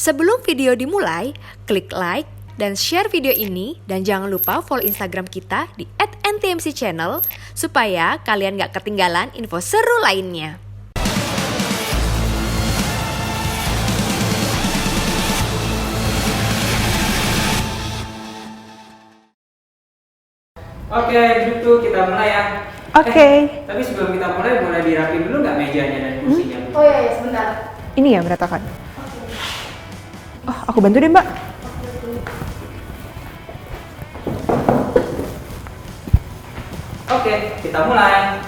Sebelum video dimulai, klik like dan share video ini dan jangan lupa follow Instagram kita di @ntmcchannel supaya kalian gak ketinggalan info seru lainnya. Oke, gitu kita mulai ya. Oke. Tapi sebelum kita mulai, boleh dirapin dulu nggak mejanya dan kursinya? Oh iya, sebentar. Ini ya berantakan. Oh, aku bantu deh, Mbak. Oke, kita mulai.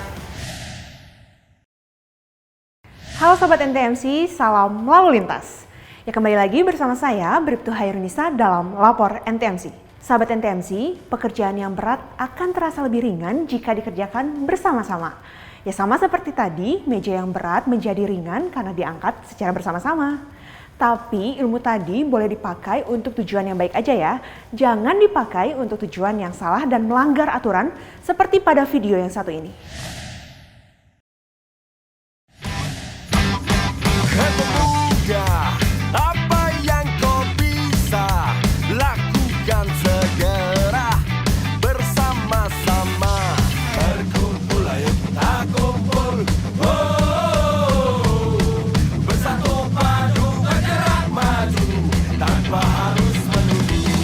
Halo Sobat NTMC, salam lalu lintas. Ya kembali lagi bersama saya, Bribtu Hairunisa dalam Lapor NTMC. Sahabat NTMC, pekerjaan yang berat akan terasa lebih ringan jika dikerjakan bersama-sama. Ya sama seperti tadi, meja yang berat menjadi ringan karena diangkat secara bersama-sama. Tapi ilmu tadi boleh dipakai untuk tujuan yang baik aja ya. Jangan dipakai untuk tujuan yang salah dan melanggar aturan seperti pada video yang satu ini. Apa yang kau bisa lakukan segera bersama-sama. Berkumpul ayo kita kumpul, bersatu padu bergerak maju tanpa harus menunggu.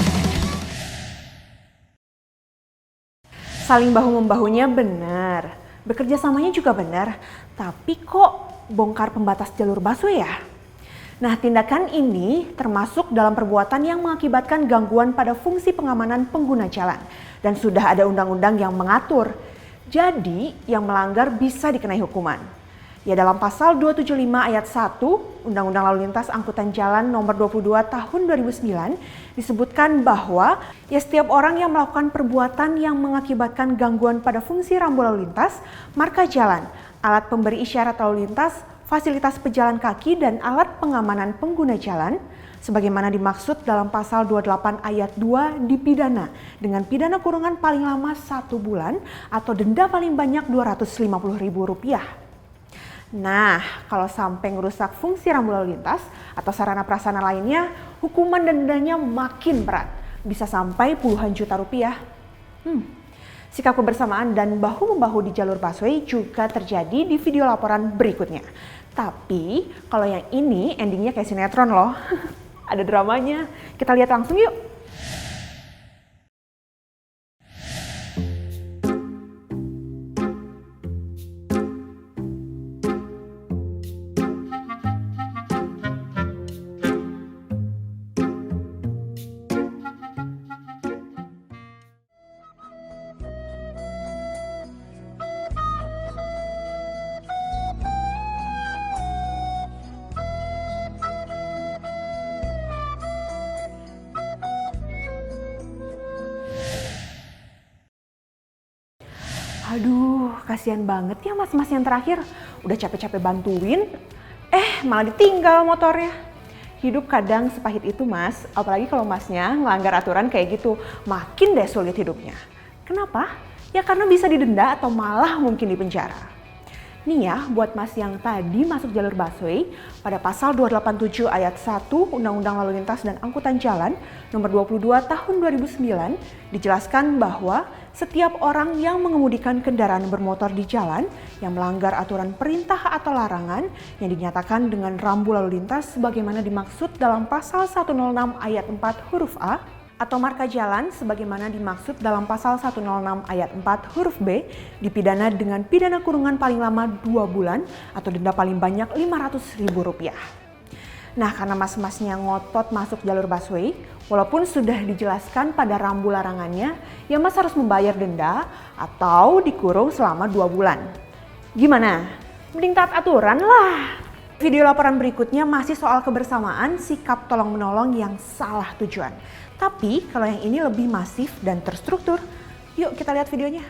Saling bahu-membahunya benar, bekerja samanya juga benar, tapi kok bongkar pembatas jalur busway ya? Nah, tindakan ini termasuk dalam perbuatan yang mengakibatkan gangguan pada fungsi pengamanan pengguna jalan. Dan sudah ada undang-undang yang mengatur. Jadi, yang melanggar bisa dikenai hukuman. Ya, dalam pasal 275 ayat 1 Undang-Undang Lalu Lintas Angkutan Jalan nomor 22 tahun 2009 disebutkan bahwa ya setiap orang yang melakukan perbuatan yang mengakibatkan gangguan pada fungsi rambu lalu lintas, marka jalan, alat pemberi isyarat lalu lintas, fasilitas pejalan kaki dan alat pengamanan pengguna jalan sebagaimana dimaksud dalam pasal 28 ayat 2 dipidana dengan pidana kurungan paling lama 1 bulan atau denda paling banyak Rp250.000. Nah, kalau sampai merusak fungsi rambu lalu lintas atau sarana prasarana lainnya, hukuman dan dendanya makin berat, bisa sampai puluhan juta rupiah. Sikap kebersamaan dan bahu-membahu di jalur busway juga terjadi di video laporan berikutnya. Tapi kalau yang ini endingnya kayak sinetron loh. Ada dramanya. Kita lihat langsung yuk. Aduh, kasihan banget ya mas-mas yang terakhir. Udah capek-capek bantuin, malah ditinggal motornya. Hidup kadang sepahit itu mas, apalagi kalau masnya ngelanggar aturan kayak gitu. Makin deh sulit hidupnya. Kenapa? Ya karena bisa didenda atau malah mungkin dipenjara. Nih ya, buat mas yang tadi masuk jalur busway, pada pasal 287 ayat 1 Undang-Undang Lalu Lintas dan Angkutan Jalan nomor 22 tahun 2009 dijelaskan bahwa setiap orang yang mengemudikan kendaraan bermotor di jalan yang melanggar aturan perintah atau larangan yang dinyatakan dengan rambu lalu lintas sebagaimana dimaksud dalam pasal 106 ayat 4 huruf A atau marka jalan sebagaimana dimaksud dalam pasal 106 ayat 4 huruf B dipidana dengan pidana kurungan paling lama 2 bulan atau denda paling banyak Rp500.000. Nah, karena mas-masnya ngotot masuk jalur busway, walaupun sudah dijelaskan pada rambu larangannya, ya mas harus membayar denda atau dikurung selama 2 bulan. Gimana? Mending taat aturan lah. Video laporan berikutnya masih soal kebersamaan, sikap tolong-menolong yang salah tujuan. Tapi kalau yang ini lebih masif dan terstruktur. Yuk kita lihat videonya.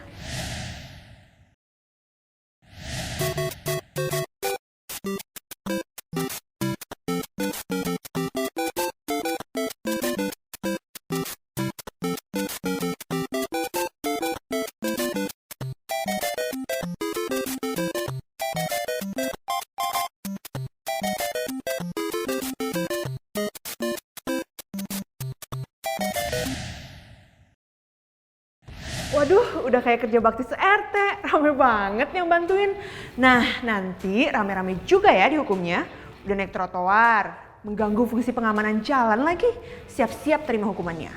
Waduh, udah kayak kerja bakti se-RT, rame banget yang bantuin. Nah, nanti rame-rame juga ya dihukumnya. Udah naik trotoar, mengganggu fungsi pengamanan jalan lagi, siap-siap terima hukumannya.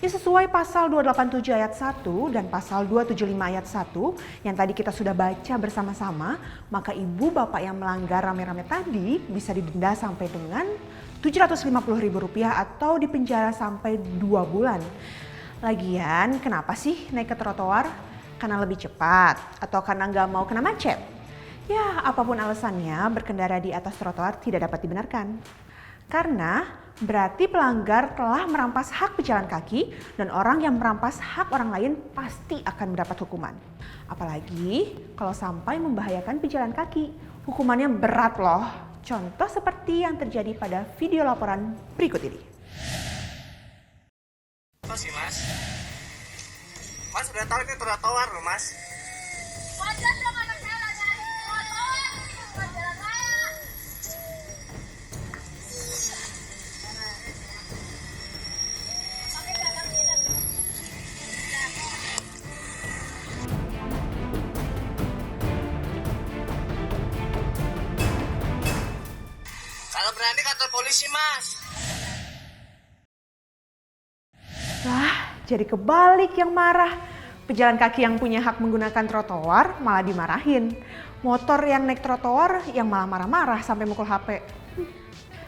Ya sesuai pasal 287 ayat 1 dan pasal 275 ayat 1 yang tadi kita sudah baca bersama-sama, maka ibu bapak yang melanggar rame-rame tadi bisa didenda sampai dengan Rp750.000 atau dipenjara sampai 2 bulan. Lagian kenapa sih naik ke trotoar? Karena lebih cepat atau karena nggak mau kena macet? Ya apapun alasannya berkendara di atas trotoar tidak dapat dibenarkan. Karena berarti pelanggar telah merampas hak pejalan kaki dan orang yang merampas hak orang lain pasti akan mendapat hukuman. Apalagi kalau sampai membahayakan pejalan kaki. Hukumannya berat loh. Contoh seperti yang terjadi pada video laporan berikut ini. Sih mas, mas udah tahu ini trotoar loh mas. Wajar dong anak saya lagi naik motor, bukan jalan raya. Pakai jalan beda. Kalau berani kantor polisi mas. Lah, jadi kebalik yang marah. Pejalan kaki yang punya hak menggunakan trotoar malah dimarahin. Motor yang naik trotoar yang malah marah-marah sampai mukul HP.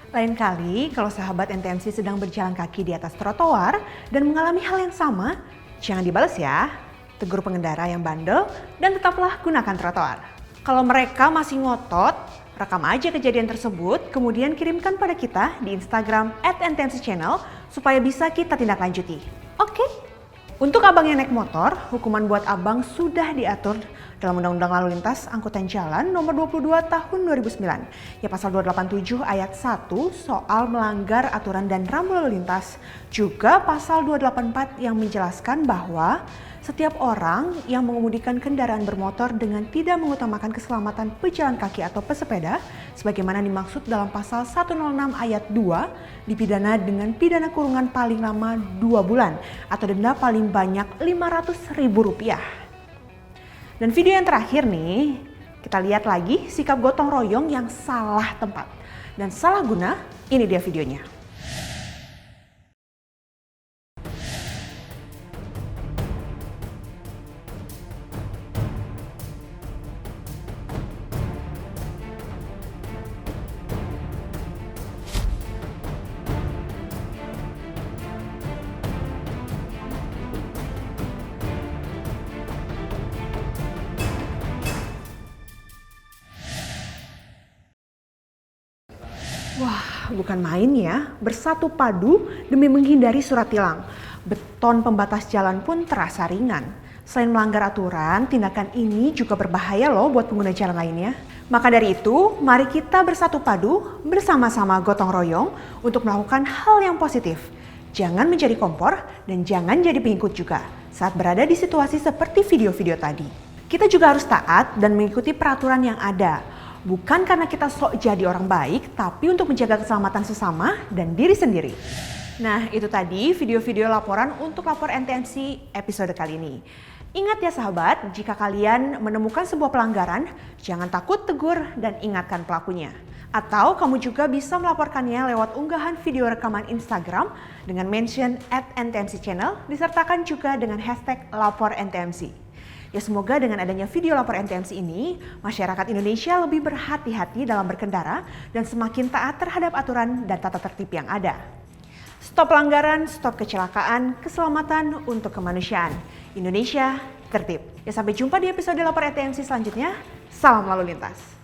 Lain kali kalau sahabat NTMC sedang berjalan kaki di atas trotoar dan mengalami hal yang sama, jangan dibales ya. Tegur pengendara yang bandel dan tetaplah gunakan trotoar. Kalau mereka masih ngotot, rekam aja kejadian tersebut, kemudian kirimkan pada kita di Instagram @ntmcchannel supaya bisa kita tindak lanjuti. Oke? Untuk abang yang naik motor, hukuman buat abang sudah diatur dalam Undang-Undang Lalu Lintas Angkutan Jalan Nomor 22 Tahun 2009. Ya pasal 287 ayat 1 soal melanggar aturan dan rambu lalu lintas. Juga pasal 284 yang menjelaskan bahwa setiap orang yang mengemudikan kendaraan bermotor dengan tidak mengutamakan keselamatan pejalan kaki atau pesepeda, sebagaimana dimaksud dalam pasal 106 ayat 2, dipidana dengan pidana kurungan paling lama 2 bulan atau denda paling banyak Rp500.000. Dan video yang terakhir nih, kita lihat lagi sikap gotong royong yang salah tempat dan salah guna. Ini dia videonya. Wah, bukan main ya, bersatu padu demi menghindari surat tilang. Beton pembatas jalan pun terasa ringan. Selain melanggar aturan, tindakan ini juga berbahaya loh buat pengguna jalan lainnya. Maka dari itu, mari kita bersatu padu bersama-sama gotong royong untuk melakukan hal yang positif. Jangan menjadi kompor dan jangan jadi pengikut juga saat berada di situasi seperti video-video tadi. Kita juga harus taat dan mengikuti peraturan yang ada. Bukan karena kita sok jadi orang baik, tapi untuk menjaga keselamatan sesama dan diri sendiri. Nah, itu tadi video-video laporan untuk lapor NTMC episode kali ini. Ingat ya sahabat, jika kalian menemukan sebuah pelanggaran, jangan takut tegur dan ingatkan pelakunya. Atau kamu juga bisa melaporkannya lewat unggahan video rekaman Instagram dengan mention @ntmcchannel, disertakan juga dengan hashtag #laporntmc. Ya semoga dengan adanya video lapor NTMC ini, masyarakat Indonesia lebih berhati-hati dalam berkendara dan semakin taat terhadap aturan dan tata tertib yang ada. Stop pelanggaran, stop kecelakaan, keselamatan untuk kemanusiaan. Indonesia tertib. Ya sampai jumpa di episode lapor NTMC selanjutnya. Salam lalu lintas.